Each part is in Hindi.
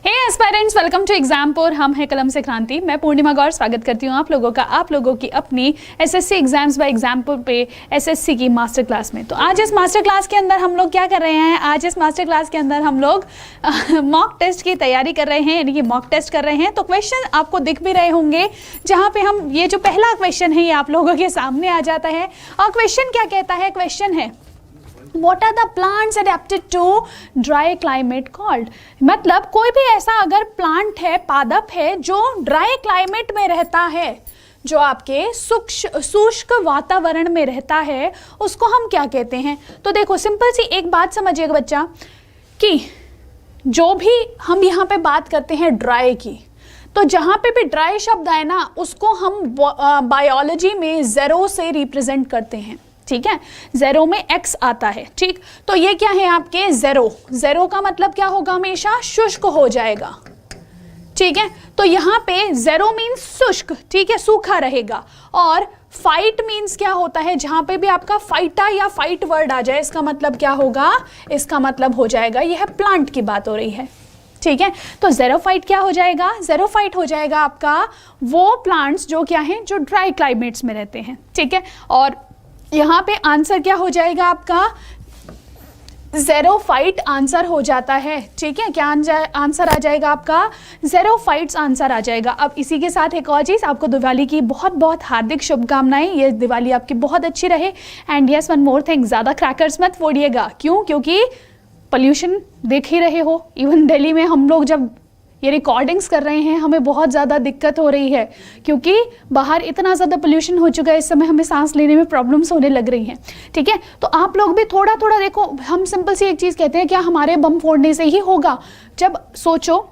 Hey aspirants, welcome to Exampur. हम हैं कलम से क्रांति। मैं पूर्णिमा गौर स्वागत करती हूँ आप लोगों की अपनी एसएससी एग्जाम्स बाय एग्जामपुर पे एसएससी की मास्टर क्लास में। तो आज इस मास्टर क्लास के अंदर हम लोग क्या कर रहे हैं? आज इस मास्टर क्लास के अंदर हम लोग मॉक टेस्ट की तैयारी कर रहे हैं, यानी कि मॉक टेस्ट कर रहे हैं। तो क्वेश्चन आपको दिख भी रहे होंगे, जहाँ पे हम ये जो पहला क्वेश्चन है ये आप लोगों के सामने आ जाता है। और क्वेश्चन क्या कहता है? क्वेश्चन है What are the plants adapted to dry climate called? मतलब कोई भी ऐसा अगर प्लांट है, पादप है जो ड्राई क्लाइमेट में रहता है, जो आपके शुष्क वातावरण में रहता है, उसको हम क्या कहते हैं? तो देखो सिंपल सी एक बात समझिएगा बच्चा, कि जो भी हम यहाँ पे बात करते हैं ड्राई की, तो जहाँ पे भी ड्राई शब्द आए ना, उसको हम बायोलॉजी में ज़ेरो से रिप्रेजेंट करते हैं। ठीक है, ज़ेरो में x आता है। ठीक, तो ये क्या है आपके ज़ेरो। ज़ेरो का मतलब क्या होगा? हमेशा शुष्क हो जाएगा। ठीक है, तो यहाँ पे ज़ेरो मीन्स शुष्क, ठीक है, सूखा रहेगा। और फाइट मीन्स क्या होता है? जहाँ पे भी आपका फाइटा या फाइट वर्ड आ जाए, इसका मतलब क्या होगा? इसका मतलब हो जाएगा, यह प्लांट की बात हो रही है। ठीक है, तो ज़ेरोफाइट क्या हो जाएगा? ज़ेरोफाइट हो जाएगा आपका वो प्लांट्स जो क्या हैं, जो ड्राई क्लाइमेट्स में रहते हैं। ठीक है, और यहाँ पे आंसर क्या हो जाएगा आपका? ज़ेरोफाइट आंसर हो जाता है। ठीक है, क्या आंसर आ जाएगा आपका? ज़ेरोफाइट्स आंसर आ जाएगा। अब इसी के साथ एक और चीज़, आपको दिवाली की बहुत बहुत हार्दिक शुभकामनाएं। ये दिवाली आपकी बहुत अच्छी रहे। And yes, one more thing, ज़्यादा क्रैकर्स मत फोड़िएगा। क्यों? क्योंकि पोल्यूशन देख ही रहे हो। इवन दिल्ली में हम लोग जब ये रिकॉर्डिंग्स कर रहे हैं, हमें बहुत ज़्यादा दिक्कत हो रही है, क्योंकि बाहर इतना ज़्यादा पोल्यूशन हो चुका है, इस समय हमें सांस लेने में प्रॉब्लम्स होने लग रही हैं। ठीक है, तो आप लोग भी थोड़ा थोड़ा देखो। हम सिंपल सी एक चीज़ कहते हैं, क्या हमारे बम फोड़ने से ही होगा? जब सोचो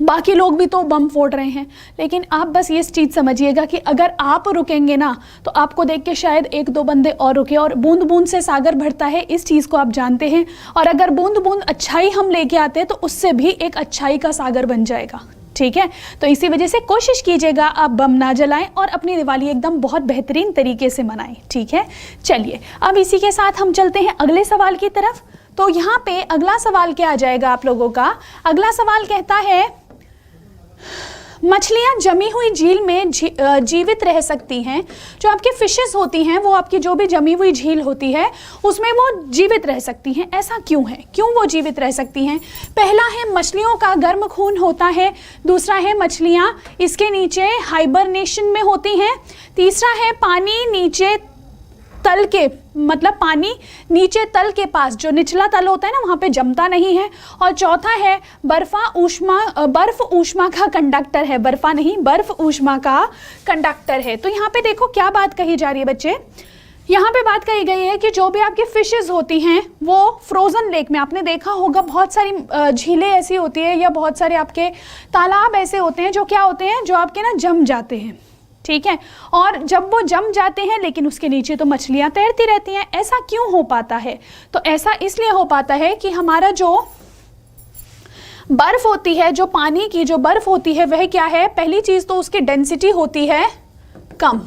बाकी लोग भी तो बम फोड़ रहे हैं, लेकिन आप बस ये चीज़ समझिएगा कि अगर आप रुकेंगे ना, तो आपको देख के शायद एक दो बंदे और रुके। और बूंद बूंद से सागर भरता है, इस चीज़ को आप जानते हैं। और अगर बूंद बूंद अच्छाई हम लेके आते हैं, तो उससे भी एक अच्छाई का सागर बन जाएगा। ठीक है, तो इसी वजह से कोशिश कीजिएगा आप बम ना जलाएं और अपनी दिवाली एकदम बहुत बेहतरीन तरीके से मनाएं। ठीक है, चलिए अब इसी के साथ हम चलते हैं अगले सवाल की तरफ। तो यहाँ पे अगला सवाल क्या आ जाएगा आप लोगों का? अगला सवाल कहता है, मछलियां जमी हुई झील में जीवित रह सकती हैं। जो आपकी फिशेस होती हैं, वो आपकी जो भी जमी हुई झील होती है, उसमें वो जीवित रह सकती हैं। ऐसा क्यों है? क्यों वो जीवित रह सकती हैं? पहला है, मछलियों का गर्म खून होता है। दूसरा है, मछलियां इसके नीचे हाइबरनेशन में होती हैं। तीसरा है, पानी नीचे तल के, मतलब पानी नीचे तल के पास, जो निचला तल होता है ना, वहाँ पे जमता नहीं है। और चौथा है, बर्फ ऊष्मा का कंडक्टर है। बर्फा नहीं, बर्फ ऊष्मा का कंडक्टर है। तो यहाँ पे देखो क्या बात कही जा रही है बच्चे। यहाँ पे बात कही गई है कि जो भी आपकी फिशेस होती हैं, वो फ्रोजन लेक में, आपने देखा होगा बहुत सारी झीलें ऐसी होती है, या बहुत सारे आपके तालाब ऐसे होते हैं जो क्या होते हैं, जो आपके ना जम जाते हैं। ठीक है, और जब वो जम जाते हैं, लेकिन उसके नीचे तो मछलियां तैरती रहती हैं। ऐसा क्यों हो पाता है? तो ऐसा इसलिए हो पाता है कि हमारा जो बर्फ होती है, जो पानी की जो बर्फ होती है, वह क्या है? पहली चीज तो उसकी डेंसिटी होती है कम,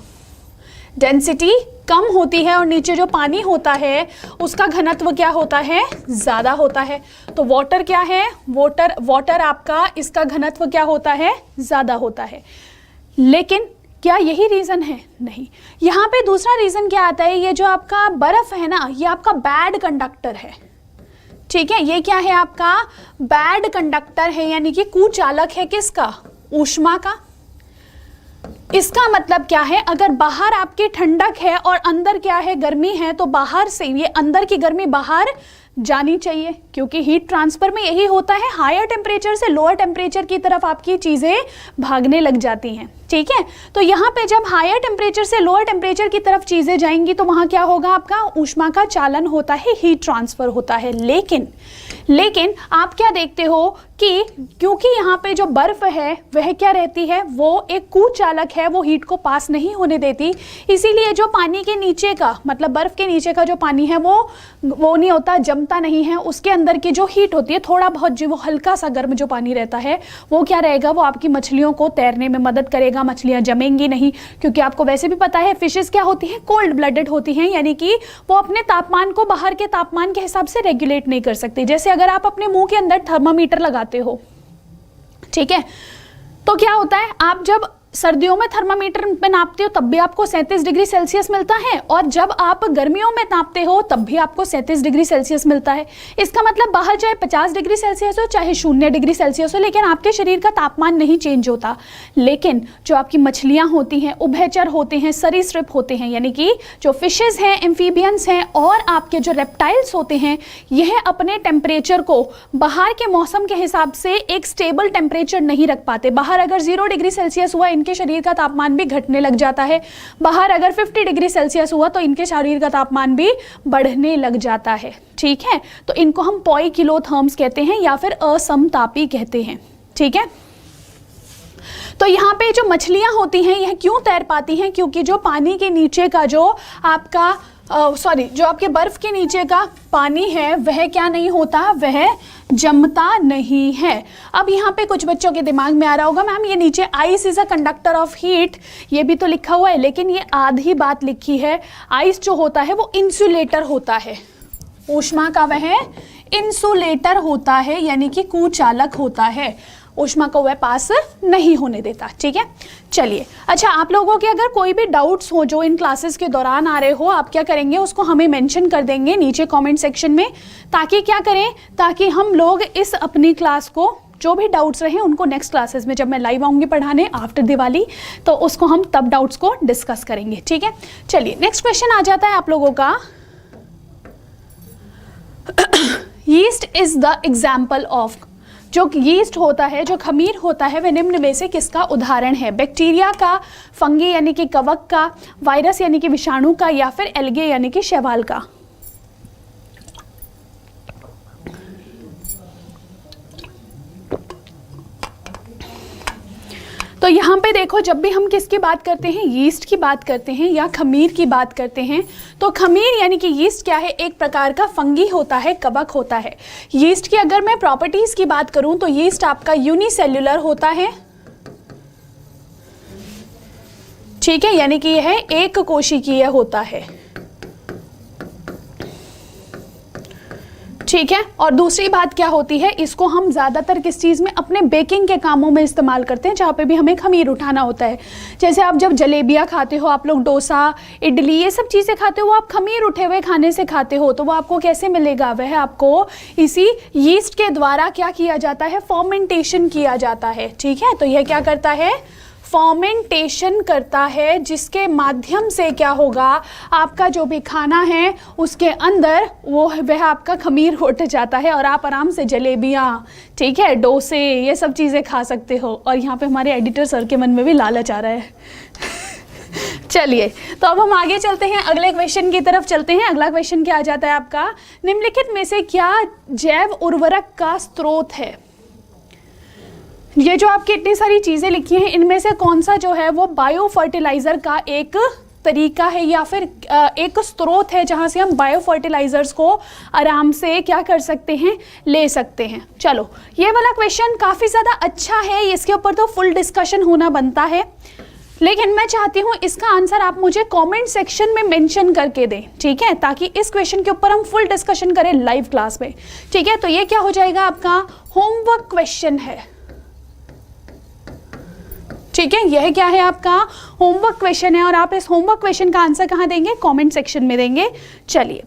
डेंसिटी कम होती है। और नीचे जो पानी होता है, उसका घनत्व क्या होता है? ज्यादा होता है। तो वाटर क्या है? वाटर आपका, इसका घनत्व क्या होता है? ज्यादा होता है। लेकिन क्या यही रीज़न है? नहीं। यहाँ पे दूसरा रीज़न क्या आता है? ये जो आपका बर्फ़ है ना, ये आपका बैड कंडक्टर है। ठीक है, ये क्या है? आपका बैड कंडक्टर है, यानी कि कुचालक है। किसका? ऊष्मा का। इसका मतलब क्या है? अगर बाहर आपकी ठंडक है और अंदर क्या है? गर्मी है, तो बाहर से ये अंदर की गर्मी बाहर जानी चाहिए, क्योंकि हीट ट्रांसफर में यही होता है। हायर टेम्परेचर से लोअर टेम्परेचर की तरफ आपकी चीज़ें भागने लग जाती हैं। ठीक है, तो यहाँ पे जब हायर टेम्परेचर से लोअर टेम्परेचर की तरफ चीज़ें जाएंगी, तो वहाँ क्या होगा? आपका ऊष्मा का चालन होता है, हीट ट्रांसफर होता है। लेकिन आप क्या देखते हो कि क्योंकि यहाँ पे जो बर्फ है, वह क्या रहती है? वो एक कुचालक है, वो हीट को पास नहीं होने देती। इसीलिए जो पानी के नीचे का, मतलब बर्फ के नीचे का जो पानी है, वो नहीं होता, जमता नहीं है। उसके अंदर की जो हीट होती है, थोड़ा बहुत जो वो हल्का सा गर्म जो पानी रहता है, वो क्या रहेगा? वो आपकी मछलियों को तैरने में मदद करेगा। मछलियां जमेंगी नहीं, क्योंकि आपको वैसे भी पता है फिशेस क्या होती हैं? कोल्ड ब्लडेड होती हैं, यानी कि वो अपने तापमान को बाहर के तापमान के हिसाब से रेगुलेट नहीं कर सकती। जैसे अगर आप अपने मुंह के अंदर थर्मामीटर लगाते हो, ठीक है। तो क्या होता है, आप जब सर्दियों में थर्मामीटर पे नापते हो तब भी आपको 37 डिग्री सेल्सियस मिलता है, और जब आप गर्मियों में नापते हो तब भी आपको 37 डिग्री सेल्सियस मिलता है। इसका मतलब बाहर चाहे 50 डिग्री सेल्सियस हो चाहे 0 डिग्री सेल्सियस हो, लेकिन आपके शरीर का तापमान नहीं चेंज होता। लेकिन जो आपकी मछलियाँ होती हैं, उभयचर होते हैं, सरीसृप होते हैं, यानी कि जो फिशेज हैं, एम्फीबियंस हैं, और आपके जो रेप्टाइल्स होते हैं, यह अपने टेम्परेचर को बाहर के मौसम के हिसाब से एक स्टेबल टेम्परेचर नहीं रख पाते। बाहर अगर 0 डिग्री सेल्सियस हुआ, इनके शरीर का तापमान भी घटने लग जाता है। बाहर अगर 50 डिग्री सेल्सियस हुआ तो इनके शरीर का तापमान भी बढ़ने लग जाता है। ठीक है, तो इनको हम पोइकिलोथर्म्स कहते हैं या फिर असमतापी कहते हैं। ठीक है, तो यहाँ पे जो मछलियाँ होती हैं यह क्यों तैर पाती हैं, क्योंकि जो पानी के नीचे का जो आपका जो आपके बर्फ के नीचे का पानी है वह क्या नहीं होता, वह जमता नहीं है। अब यहाँ पे कुछ बच्चों के दिमाग में आ रहा होगा, मैम ये नीचे ice is a conductor of heat, ये भी तो लिखा हुआ है, लेकिन ये आधी बात लिखी है। आइस जो होता है वो इंसुलेटर होता है, ऊष्मा का वह इंसुलेटर होता है, यानी कि कुचालक होता है, ऊष्मा को वह पास नहीं होने देता। ठीक है, चलिए। अच्छा, आप लोगों के अगर कोई भी डाउट्स हो जो इन क्लासेस के दौरान आ रहे हो, आप क्या करेंगे, उसको हमें मेंशन कर देंगे नीचे कमेंट सेक्शन में, ताकि क्या करें, ताकि हम लोग इस अपनी क्लास को जो भी डाउट्स रहे उनको नेक्स्ट क्लासेस में जब मैं लाइव आऊँगी पढ़ाने आफ्टर दिवाली, तो उसको हम तब डाउट्स को डिस्कस करेंगे। ठीक है, चलिए नेक्स्ट क्वेश्चन आ जाता है आप लोगों का। Yeast is the example of, जो यीस्ट होता है, जो खमीर होता है, वह निम्न में से किसका उदाहरण है? बैक्टीरिया का, फंगी यानी कि कवक का, वायरस यानी कि विषाणु का, या फिर एल्गे यानी कि शैवाल का? तो यहाँ पे देखो, जब भी हम किसकी बात करते हैं, यीस्ट की बात करते हैं या खमीर की बात करते हैं, तो खमीर यानी कि यीस्ट क्या है, एक प्रकार का फंगी होता है, कवक होता है। यीस्ट की अगर मैं प्रॉपर्टीज की बात करूं तो यीस्ट आपका यूनिसेल्युलर होता है। ठीक है, यानी कि यह एक कोशिकीय होता है। ठीक है, और दूसरी बात क्या होती है, इसको हम ज़्यादातर किस चीज़ में, अपने बेकिंग के कामों में इस्तेमाल करते हैं, जहाँ पे भी हमें खमीर उठाना होता है। जैसे आप जब जलेबियाँ खाते हो, आप लोग डोसा, इडली, ये सब चीज़ें खाते हो, वो आप खमीर उठे हुए खाने से खाते हो, तो वो आपको कैसे मिलेगा, वह आपको इसी यीस्ट के द्वारा क्या किया जाता है, फर्मेंटेशन किया जाता है। ठीक है, तो यह क्या करता है, फर्मेंटेशन करता है, जिसके माध्यम से क्या होगा, आपका जो भी खाना है उसके अंदर वह आपका खमीर उठ जाता है और आप आराम से जलेबियाँ, ठीक है, डोसे, ये सब चीज़ें खा सकते हो। और यहाँ पे हमारे एडिटर सर के मन में भी लालच आ रहा है। चलिए, तो अब हम आगे चलते हैं, अगले क्वेश्चन की तरफ चलते हैं। अगला क्वेश्चन क्या आ जाता है आपका, निम्नलिखित में से क्या जैव उर्वरक का स्रोत है? ये जो आपकी इतनी सारी चीज़ें लिखी हैं, इनमें से कौन सा जो है वो बायो फर्टिलाइज़र का एक तरीका है या फिर एक स्रोत है जहाँ से हम बायो फर्टिलाइज़र्स को आराम से क्या कर सकते हैं, ले सकते हैं? चलो, ये वाला क्वेश्चन काफ़ी ज़्यादा अच्छा है, इसके ऊपर तो फुल डिस्कशन होना बनता है, लेकिन मैं चाहती हूँ इसका आंसर आप मुझे कमेंट सेक्शन में मेंशन करके दें। ठीक है, ताकि इस क्वेश्चन के ऊपर हम फुल डिस्कशन करें लाइव क्लास में। ठीक है, तो ये क्या हो जाएगा, आपका होमवर्क क्वेश्चन है। ठीक है, यह क्या है, आपका होमवर्क क्वेश्चन है, और आप इस होमवर्क क्वेश्चन का आंसर कहाँ देंगे, कमेंट सेक्शन में देंगे। चलिए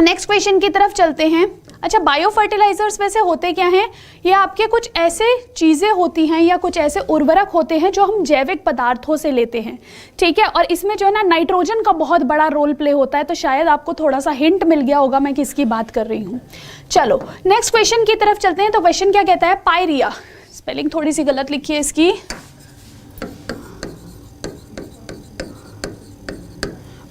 नेक्स्ट क्वेश्चन की तरफ चलते हैं। अच्छा, बायो फर्टिलाइजर्स वैसे होते क्या हैं, ये आपके कुछ ऐसे चीज़ें होती हैं या कुछ ऐसे उर्वरक होते हैं जो हम जैविक पदार्थों से लेते हैं। ठीक है, और इसमें जो है ना नाइट्रोजन का बहुत बड़ा रोल प्ले होता है, तो शायद आपको थोड़ा सा हिंट मिल गया होगा मैं किसकी बात कर रही हूँ। चलो नेक्स्ट क्वेश्चन की तरफ चलते हैं। तो क्वेश्चन क्या कहता है, पायरिया, स्पेलिंग थोड़ी सी गलत लिखी है इसकी,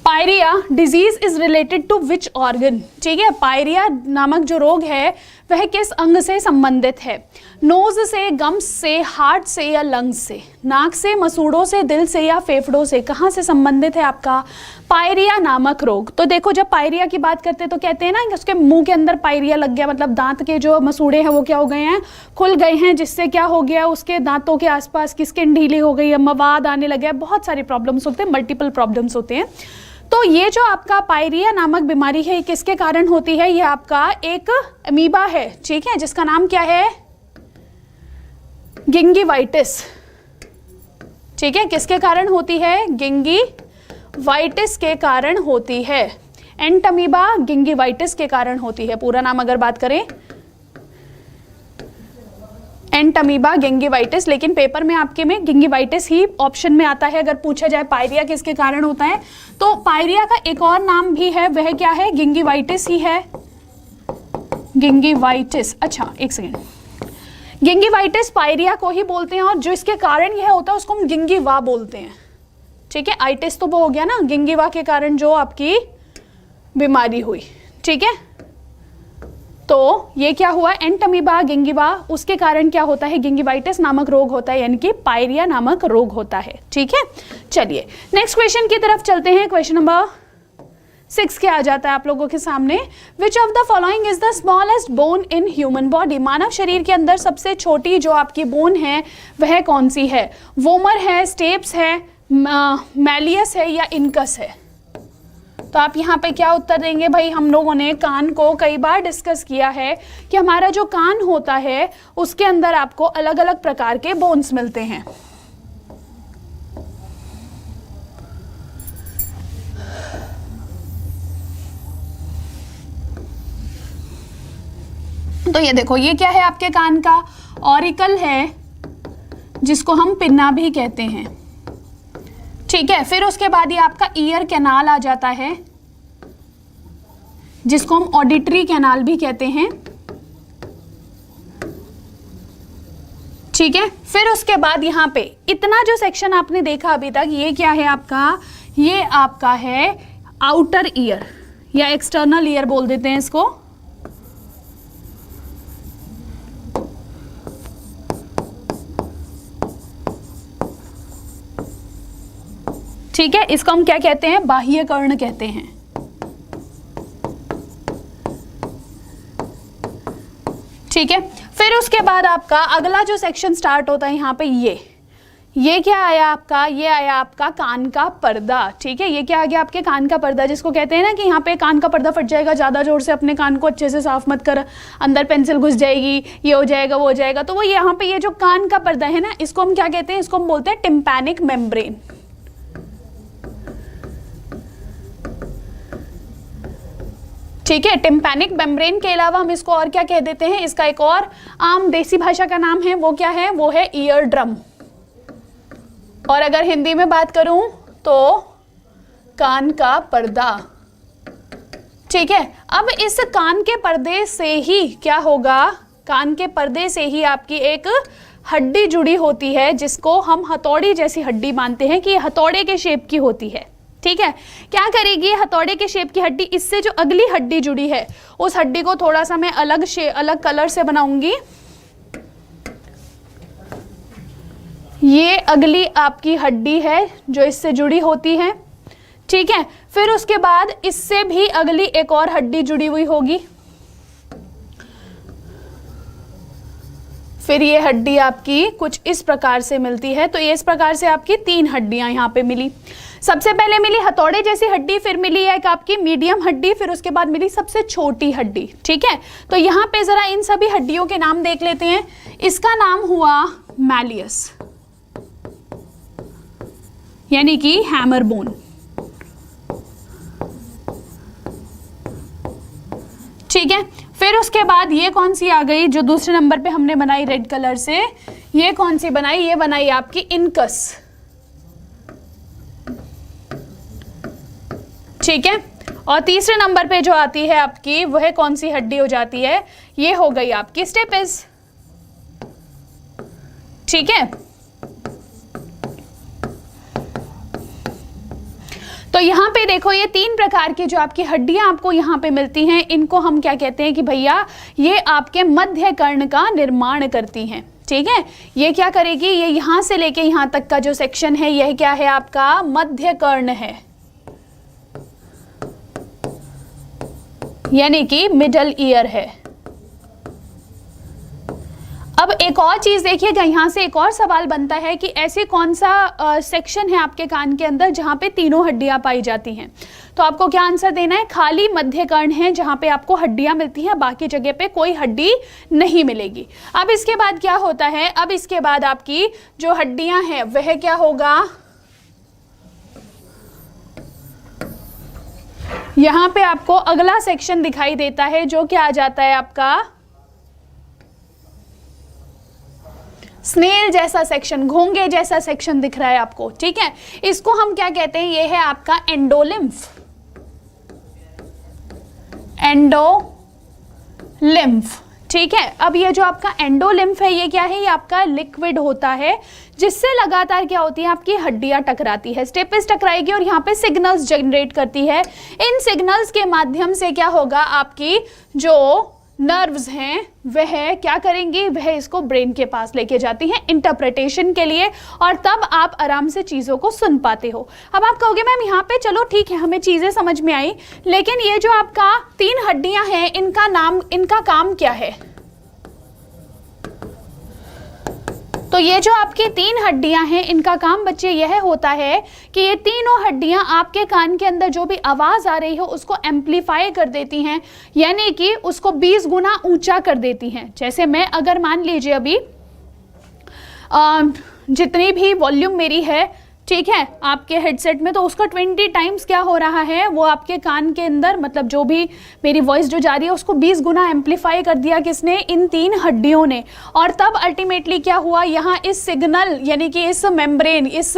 pyorrhoea disease is related to which organ? ठीक है, पायरिया नामक जो रोग है वह किस अंग से संबंधित है? नोज से, गम्स से, हार्ट से या लंग्स से? नाक से, मसूड़ों से, दिल से या फेफड़ों से? कहाँ से संबंधित है आपका पायरिया नामक रोग? तो देखो, जब पायरिया की बात करते हैं तो कहते हैं ना कि उसके मुंह के अंदर पायरिया लग गया, मतलब दांत के जो मसूड़े हैं वो क्या हो गए हैं, खुल गए हैं, जिससे क्या हो गया, उसके दांतों के आसपास की स्किन ढीली हो गई है, मवाद आने लगे, बहुत सारी प्रॉब्लम्स होते हैं, मल्टीपल प्रॉब्लम्स होते हैं। तो ये जो आपका पायरिया नामक बीमारी है, किसके कारण होती है? ये आपका एक अमीबा है, ठीक है, जिसका नाम क्या है, गिंगिवाइटिस, ठीक है, किसके कारण होती है? गिंगिवाइटिस के कारण होती है। एंटमीबा गिंगिवाइटिस के कारण होती है। पूरा नाम अगर बात करें, एंटमीबा गिंगिवाइटिस, लेकिन पेपर में आपके में गिंगिवाइटिस ही ऑप्शन में आता है। अगर पूछा जाए पायरिया किसके कारण होता है, तो पायरिया का एक और नाम भी है, वह क्या है? गिंगिवाइटिस ही है, गिंगिवाइटिस। अच्छा एक सेकेंड, गिंगिवाइटिस पायरिया को ही बोलते हैं, और जो इसके कारण यह होता है उसको हम गिंगिवा बोलते हैं, ठीक है। आइटिस तो वो हो गया ना, गिंगिवा के कारण जो आपकी बीमारी हुई, ठीक है। तो ये क्या हुआ? एंटमीबा गिंगिवा, उसके कारण क्या होता है? गिंगिवाइटिस नामक रोग होता है, यानी कि पायरिया नामक रोग होता है, ठीक है। चलिए नेक्स्ट क्वेश्चन की तरफ चलते हैं। क्वेश्चन नंबर 6 क्या आ जाता है आप लोगों के सामने? Which of the following is the smallest bone in human body? मानव शरीर के अंदर सबसे छोटी जो आपकी बोन है वह कौन सी है? वोमर है, स्टेप्स है, मैलियस है, या इनकस है? तो आप यहाँ पे क्या उत्तर देंगे भाई? हम लोगों ने कान को कई बार डिस्कस किया है कि हमारा जो कान होता है उसके अंदर आपको अलग अलग प्रकार के बोन्स मिलते हैं। तो ये देखो, ये क्या है आपके कान का? ऑरिकल है, जिसको हम पिन्ना भी कहते हैं, ठीक है। फिर उसके बाद ये आपका ईयर कैनाल आ जाता है, जिसको हम ऑडिटरी कैनाल भी कहते हैं, ठीक है। फिर उसके बाद यहाँ पे इतना जो सेक्शन आपने देखा अभी तक, ये क्या है आपका? ये आपका है आउटर ईयर या एक्सटर्नल ईयर बोल देते हैं इसको, ठीक है। इसको हम क्या कहते हैं? बाह्य कर्ण कहते हैं, ठीक है। फिर उसके बाद आपका अगला जो सेक्शन स्टार्ट होता है यहाँ पे, ये क्या आया आपका? ये आया आपका कान का पर्दा, ठीक है। ये क्या आ गया? आपके कान का पर्दा, जिसको कहते हैं ना कि यहाँ पे कान का पर्दा फट जाएगा, ज़्यादा जोर से अपने कान को अच्छे से साफ मत कर, अंदर पेंसिल घुस जाएगी, ये हो जाएगा, वो हो जाएगा। तो वो यहाँ पे ये जो कान का पर्दा है ना, इसको हम क्या कहते हैं? इसको हम बोलते हैं टिम्पैनिक मेम्ब्रेन, ठीक है। टिम्पैनिक मेम्ब्रेन के अलावा हम इसको और क्या कह देते हैं? इसका एक और आम देसी भाषा का नाम है, वो क्या है? वो है ईयर ड्रम। और अगर हिंदी में बात करूं तो कान का पर्दा, ठीक है। अब इस कान के पर्दे से ही क्या होगा? कान के पर्दे से ही आपकी एक हड्डी जुड़ी होती है, जिसको हम हथौड़ी जैसी हड्डी मानते हैं कि ये हथौड़े के शेप की होती है, ठीक है। क्या करेगी हथौड़े के शेप की हड्डी? इससे जो अगली हड्डी जुड़ी है, उस हड्डी को थोड़ा सा मैं अलग कलर से बनाऊंगी। ये अगली आपकी हड्डी है जो इससे जुड़ी होती है, ठीक है। फिर उसके बाद इससे भी अगली एक और हड्डी जुड़ी हुई होगी। फिर ये हड्डी आपकी कुछ इस प्रकार से मिलती है। तो ये इस प्रकार से आपकी 3 हड्डियां यहाँ पे मिली। सबसे पहले मिली हथौड़े जैसी हड्डी, फिर मिली एक आपकी मीडियम हड्डी, फिर उसके बाद मिली सबसे छोटी हड्डी, ठीक है। तो यहाँ पे जरा इन सभी हड्डियों के नाम देख लेते हैं। इसका नाम हुआ मैलियस, यानी कि हैमर बोन, ठीक है। फिर उसके बाद ये कौन सी आ गई जो दूसरे नंबर पे हमने बनाई रेड कलर से? ये कौन सी बनाई? ये बनाई आपकी इनकस, ठीक है। और तीसरे नंबर पे जो आती है आपकी, वह कौन सी हड्डी हो जाती है? ये हो गई आपकी स्टेपिस, ठीक है। तो यहाँ पे देखो, ये 3 प्रकार की जो आपकी हड्डियां आपको यहाँ पे मिलती हैं, इनको हम क्या कहते हैं कि भैया ये आपके मध्य कर्ण का निर्माण करती हैं, ठीक है। ये क्या करेगी? ये यहाँ से लेके यहाँ तक का जो सेक्शन है, यह क्या है आपका? मध्य कर्ण है, यानी कि मिडल ईयर है। अब एक और चीज देखिएगा, यहाँ से एक और सवाल बनता है कि ऐसे कौन सा सेक्शन है आपके कान के अंदर जहाँ पे तीनों हड्डियां पाई जाती हैं। तो आपको क्या आंसर देना है, खाली मध्य कर्ण है जहाँ पे आपको हड्डियां मिलती हैं, बाकी जगह पे कोई हड्डी नहीं मिलेगी। अब इसके बाद क्या होता है, अब इसके बाद आपकी जो हड्डियां हैं वह क्या होगा, यहाँ पे आपको अगला सेक्शन दिखाई देता है जो क्या आ जाता है आपका स्नेल जैसा सेक्शन, घोंगे जैसा सेक्शन दिख रहा है आपको, ठीक है। इसको हम क्या कहते हैं, ये है आपका एंडोलिम्फ, एंडोलिम्फ, ठीक है। अब ये जो आपका एंडोलिम्फ है ये क्या है, ये आपका लिक्विड होता है जिससे लगातार क्या होती है आपकी हड्डियां टकराती है, स्टेपिस टकराएगी और यहाँ पे सिग्नल्स जनरेट करती है। इन सिग्नल्स के माध्यम से क्या होगा, आपकी जो नर्व्स हैं वह क्या करेंगी, वह इसको ब्रेन के पास लेके जाती हैं इंटरप्रिटेशन के लिए, और तब आप आराम से चीज़ों को सुन पाते हो। अब आप कहोगे मैम यहाँ पे चलो ठीक है हमें चीज़ें समझ में आई, लेकिन ये जो आपका 3 हड्डियां हैं इनका काम क्या है। तो ये जो आपकी 3 हड्डियां हैं इनका काम बच्चे यह होता है कि ये तीनों हड्डियां आपके कान के अंदर जो भी आवाज़ आ रही हो उसको एम्पलीफाई कर देती हैं, यानी कि उसको 20 गुना ऊंचा कर देती हैं। जैसे मैं अगर मान लीजिए अभी जितनी भी वॉल्यूम मेरी है, ठीक है, आपके हेडसेट में, तो उसका 20 टाइम्स क्या हो रहा है, वो आपके कान के अंदर मतलब जो भी मेरी वॉइस जो जा रही है उसको 20 गुना एम्पलीफाई कर दिया किसने, इन 3 हड्डियों ने। और तब अल्टीमेटली क्या हुआ, यहाँ इस सिग्नल यानी कि इस मेम्ब्रेन, इस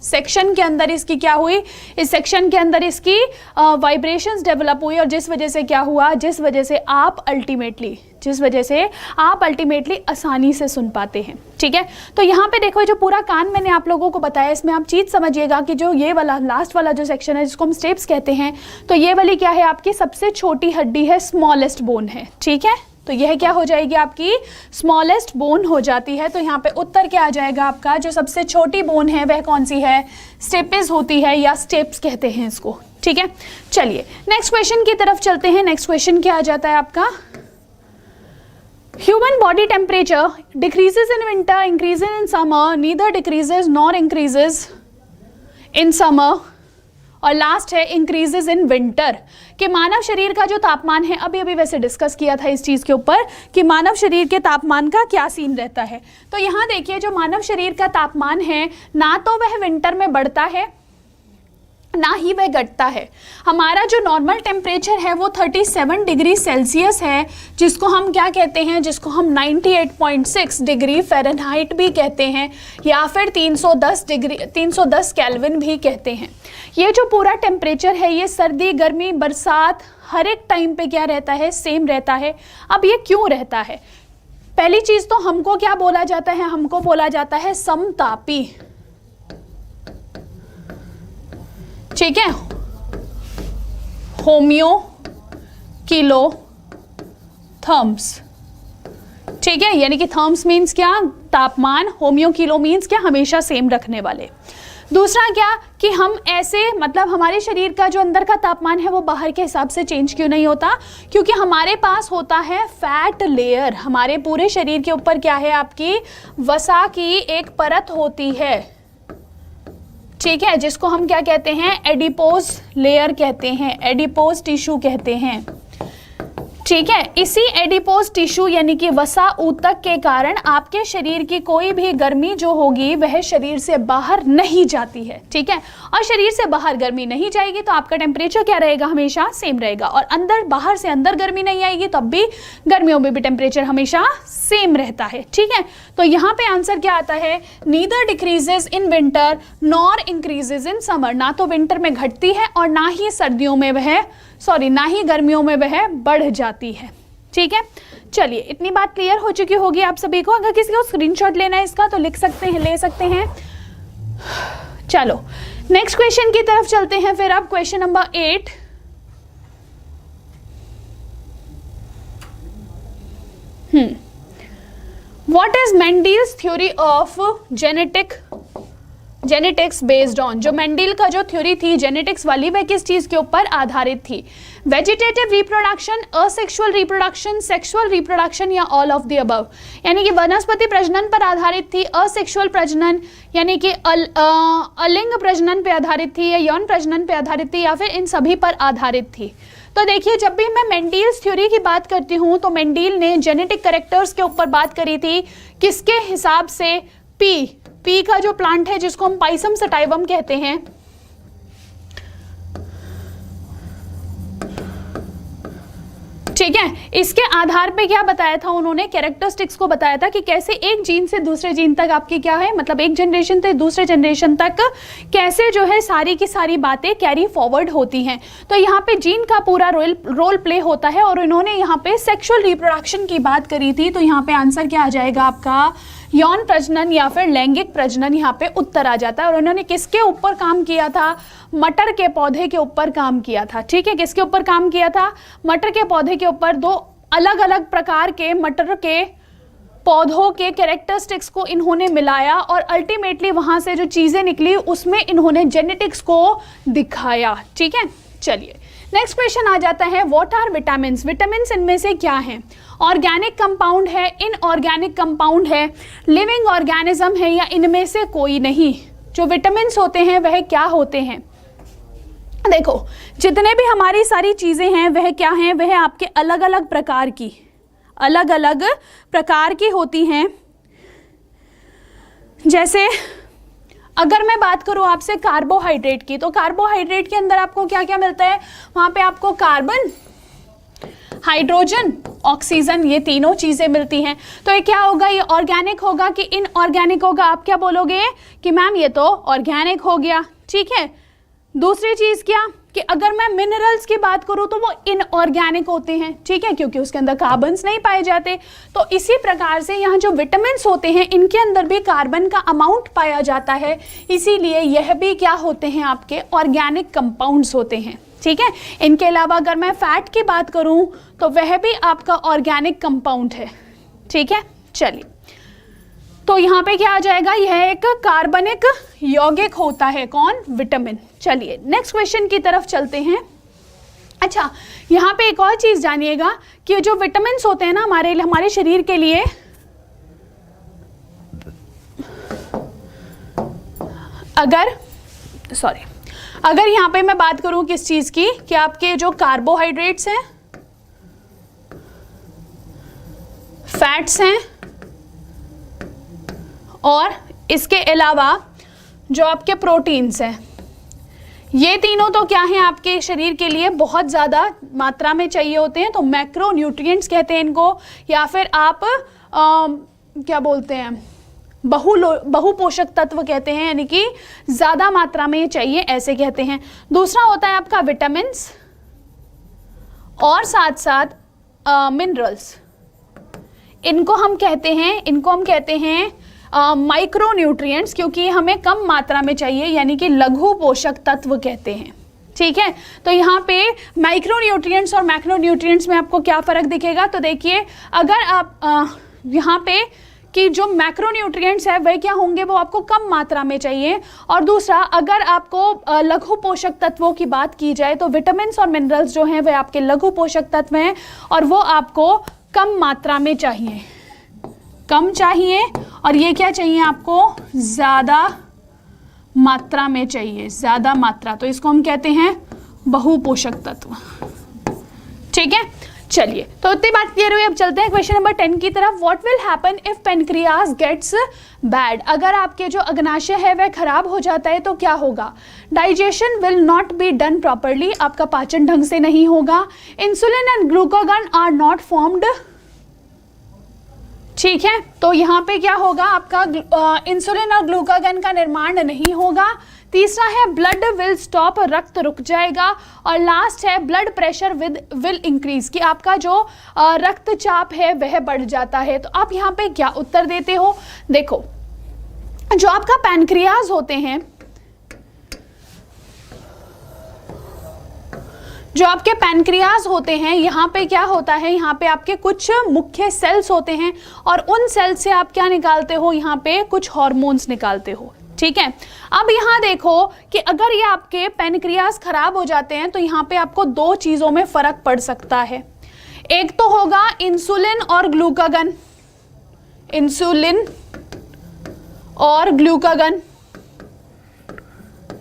सेक्शन के अंदर इसकी क्या हुई, इस सेक्शन के अंदर इसकी वाइब्रेशंस डेवलप हुई, और जिस वजह से क्या हुआ, जिस वजह से आप अल्टीमेटली आसानी से सुन पाते हैं, ठीक है। तो यहाँ पे देखो जो पूरा कान मैंने आप लोगों को बताया, इसमें आप चीज़ समझिएगा कि जो ये वाला लास्ट वाला जो सेक्शन है जिसको हम स्टेप्स कहते हैं, तो ये वाली क्या है आपकी सबसे छोटी हड्डी है, स्मॉलेस्ट बोन है, ठीक है। तो यह क्या हो जाएगी आपकी स्मॉलेस्ट बोन हो जाती है। तो यहाँ पे उत्तर क्या आ जाएगा आपका, जो सबसे छोटी बोन है वह कौन सी है, स्टेपिस होती है या स्टेप्स कहते हैं इसको, ठीक है। चलिए नेक्स्ट क्वेश्चन की तरफ चलते हैं। नेक्स्ट क्वेश्चन क्या आ जाता है आपका, human body temperature decreases in winter, increases in summer, neither decreases nor increases in summer, और लास्ट है इंक्रीजेज इन विंटर, कि मानव शरीर का जो तापमान है, अभी वैसे डिस्कस किया था इस चीज़ के ऊपर कि मानव शरीर के तापमान का क्या सीन रहता है। तो यहाँ देखिए जो मानव शरीर का तापमान है ना तो वह विंटर में बढ़ता है ना ही वह घटता है। हमारा जो नॉर्मल टेम्परेचर है वो 37 डिग्री सेल्सियस है, जिसको हम क्या कहते हैं, जिसको हम 98.6 डिग्री फ़ारेनहाइट भी कहते हैं, या फिर 310 केल्विन भी कहते हैं। ये जो पूरा टेम्परेचर है ये सर्दी गर्मी बरसात हर एक टाइम पे क्या रहता है, सेम रहता है। अब ये क्यों रहता है, पहली चीज़ तो हमको क्या बोला जाता है, हमको बोला जाता है समतापी, ठीक है, होमियो किलो थर्म्स, ठीक है, यानी कि थर्म्स मीन्स क्या, तापमान, होमियो किलो मीन्स क्या, हमेशा सेम रखने वाले। दूसरा क्या कि हम ऐसे मतलब हमारे शरीर का जो अंदर का तापमान है वो बाहर के हिसाब से चेंज क्यों नहीं होता, क्योंकि हमारे पास होता है फैट लेयर, हमारे पूरे शरीर के ऊपर क्या है आपकी वसा की एक परत होती है, ठीक है, जिसको हम क्या कहते हैं, एडिपोज लेयर कहते हैं, एडिपोज टिश्यू कहते हैं, ठीक है। इसी एडिपोज टिश्यू यानी कि वसा ऊतक के कारण आपके शरीर की कोई भी गर्मी जो होगी वह शरीर से बाहर नहीं जाती है, ठीक है, और शरीर से बाहर गर्मी नहीं जाएगी तो आपका टेम्परेचर क्या रहेगा, हमेशा सेम रहेगा, और अंदर बाहर से अंदर गर्मी नहीं आएगी तब भी गर्मियों में भी टेम्परेचर हमेशा सेम रहता है, ठीक है। तो यहाँ पे आंसर क्या आता है, neither decreases in winter nor increases in summer, ना तो विंटर में घटती है और ना ही सर्दियों में वह ना ही गर्मियों में वह बढ़ जाती है, ठीक है। चलिए इतनी बात क्लियर हो चुकी होगी आप सभी को। अगर किसी को स्क्रीनशॉट लेना है इसका तो लिख सकते हैं, ले सकते हैं। चलो नेक्स्ट क्वेश्चन की तरफ चलते हैं फिर आप, question number 8। What is Mendel's theory of genetic genetics based on, जो मेंडल का जो थ्योरी थी जेनेटिक्स वाली वह किस चीज के ऊपर आधारित थी? Vegetative reproduction, asexual reproduction, sexual reproduction या ऑल ऑफ द अबव? यानी कि वनस्पति प्रजनन पर आधारित थी, असेक्सुअल प्रजनन यानी कि अलिंग प्रजनन पर आधारित थी, या यौन प्रजनन पर आधारित थी, या फिर इन सभी पर आधारित थी? तो देखिए, जब भी मैं मेंडल्स थ्योरी की बात करती हूँ तो मेंडल ने जेनेटिक कैरेक्टर्स के ऊपर बात करी थी, किसके हिसाब से? पी का जो प्लांट है जिसको हम पाइसम सटाइवम कहते हैं, ठीक है, इसके आधार पे क्या बताया था उन्होंने? कैरेक्टरिस्टिक्स को बताया था कि कैसे एक जीन से दूसरे जीन तक आपकी क्या है, मतलब एक जनरेशन से दूसरे जनरेशन तक कैसे जो है सारी की सारी बातें कैरी फॉरवर्ड होती हैं। तो यहाँ पे जीन का पूरा रोल प्ले होता है, और इन्होंने यहाँ पे सेक्सुअल रिप्रोडक्शन की बात करी थी। तो यहाँ पे आंसर क्या आ जाएगा आपका? यौन प्रजनन या फिर लैंगिक प्रजनन यहाँ पे उत्तर आ जाता है। और उन्होंने किसके ऊपर काम किया था? मटर के पौधे के ऊपर काम किया था, ठीक है। किसके ऊपर काम किया था? मटर के पौधे के ऊपर। दो अलग अलग प्रकार के मटर के पौधों के कैरेक्टरिस्टिक्स को इन्होंने मिलाया और अल्टीमेटली वहां से जो चीजें निकली उसमें इन्होंने जेनेटिक्स को दिखाया, ठीक है। चलिए नेक्स्ट क्वेश्चन आ जाता है, व्हाट आर विटामिन्स? विटामिन्स इनमें से क्या है? ऑर्गेनिक कंपाउंड है, इनऑर्गेनिक कंपाउंड है, लिविंग ऑर्गेनिज्म है, या इनमें से कोई नहीं? जो विटामिन्स होते हैं वह क्या होते हैं? देखो, जितने भी हमारी सारी चीजें हैं वह क्या हैं? वह आपके अलग अलग प्रकार की होती हैं। जैसे अगर मैं बात करूं आपसे कार्बोहाइड्रेट की, तो कार्बोहाइड्रेट के अंदर आपको क्या क्या मिलता है? वहां पे आपको कार्बन, हाइड्रोजन, ऑक्सीजन, ये तीनों चीजें मिलती हैं। तो ये क्या होगा? ये ऑर्गेनिक होगा कि इनऑर्गेनिक होगा? आप क्या बोलोगे कि मैम ये तो ऑर्गेनिक हो गया, ठीक है। दूसरी चीज क्या कि अगर मैं मिनरल्स की बात करूं तो वो इनऑर्गेनिक होते हैं, ठीक है, क्योंकि उसके अंदर कार्बन्स नहीं पाए जाते। तो इसी प्रकार से यहाँ जो विटामिन्स होते हैं इनके अंदर भी कार्बन का अमाउंट पाया जाता है, इसीलिए यह भी क्या होते हैं? आपके ऑर्गेनिक कंपाउंड्स होते हैं, ठीक है। इनके अलावा अगर मैं फैट की बात करूं तो वह भी आपका ऑर्गेनिक कंपाउंड है, ठीक है। चलिए, तो यहाँ पे क्या आ जाएगा? यह एक कार्बनिक यौगिक होता है, कौन? विटामिन। चलिए नेक्स्ट क्वेश्चन की तरफ चलते हैं। अच्छा, यहाँ पे एक और चीज जानिएगा कि जो विटामिन्स होते हैं ना हमारे शरीर के लिए, अगर यहाँ पे मैं बात करूं किस चीज की, कि आपके जो कार्बोहाइड्रेट्स हैं, फैट्स हैं, और इसके अलावा जो आपके प्रोटीन्स हैं, ये तीनों तो क्या हैं? आपके शरीर के लिए बहुत ज़्यादा मात्रा में चाहिए होते हैं, तो मैक्रो न्यूट्रिएंट्स कहते हैं इनको, या फिर आप क्या बोलते हैं, बहु पोषक तत्व कहते हैं, यानी कि ज़्यादा मात्रा में चाहिए, ऐसे कहते हैं। दूसरा होता है आपका विटामिन्स, और साथ साथ मिनरल्स। इनको हम कहते हैं माइक्रो न्यूट्रिएंट्स, क्योंकि हमें कम मात्रा में चाहिए, यानी कि लघु पोषक तत्व कहते हैं, ठीक है। तो यहाँ पे माइक्रो न्यूट्रिएंट्स और मैक्रो न्यूट्रिएंट्स में आपको क्या फ़र्क दिखेगा? तो देखिए, अगर आप यहाँ पे कि जो मैक्रो न्यूट्रिएंट्स है वह क्या होंगे? वो आपको कम मात्रा में चाहिए। और दूसरा, अगर आपको लघु पोषक तत्वों की बात की जाए तो विटामिन्स और मिनरल्स जो हैं वह आपके लघु पोषक तत्व हैं, और वो आपको कम मात्रा में चाहिए, कम चाहिए, और ये क्या चाहिए? आपको ज़्यादा मात्रा में चाहिए, ज़्यादा मात्रा। तो इसको हम कहते हैं बहुपोषक तत्व, ठीक है। चलिए, तो इतनी बात क्लियर हुई। अब चलते हैं क्वेश्चन नंबर 10 की तरफ। What will happen if pancreas gets bad? अगर आपके जो अग्नाशय है वह खराब हो जाता है तो क्या होगा? Digestion will not be done properly, आपका पाचन ढंग से नहीं होगा। Insulin and glucagon are not formed, ठीक है। तो यहाँ पे क्या होगा? आपका इंसुलिन और ग्लूकागन का निर्माण नहीं होगा। तीसरा है ब्लड विल स्टॉप, रक्त रुक जाएगा। और लास्ट है ब्लड प्रेशर विल इंक्रीज, कि आपका जो रक्तचाप है वह बढ़ जाता है। तो आप यहाँ पे क्या उत्तर देते हो? देखो, जो आपका पैनक्रियाज होते हैं, जो आपके पैनक्रियाज होते हैं, यहाँ पे क्या होता है? यहाँ पे आपके कुछ मुख्य सेल्स होते हैं, और उन सेल्स से आप क्या निकालते हो? यहाँ पे कुछ हार्मोन्स निकालते हो, ठीक है। अब यहाँ देखो कि अगर ये आपके पैनक्रियाज खराब हो जाते हैं तो यहाँ पे आपको दो चीजों में फर्क पड़ सकता है। एक तो होगा इंसुलिन और ग्लूकागन, इंसुलिन और ग्लूकागन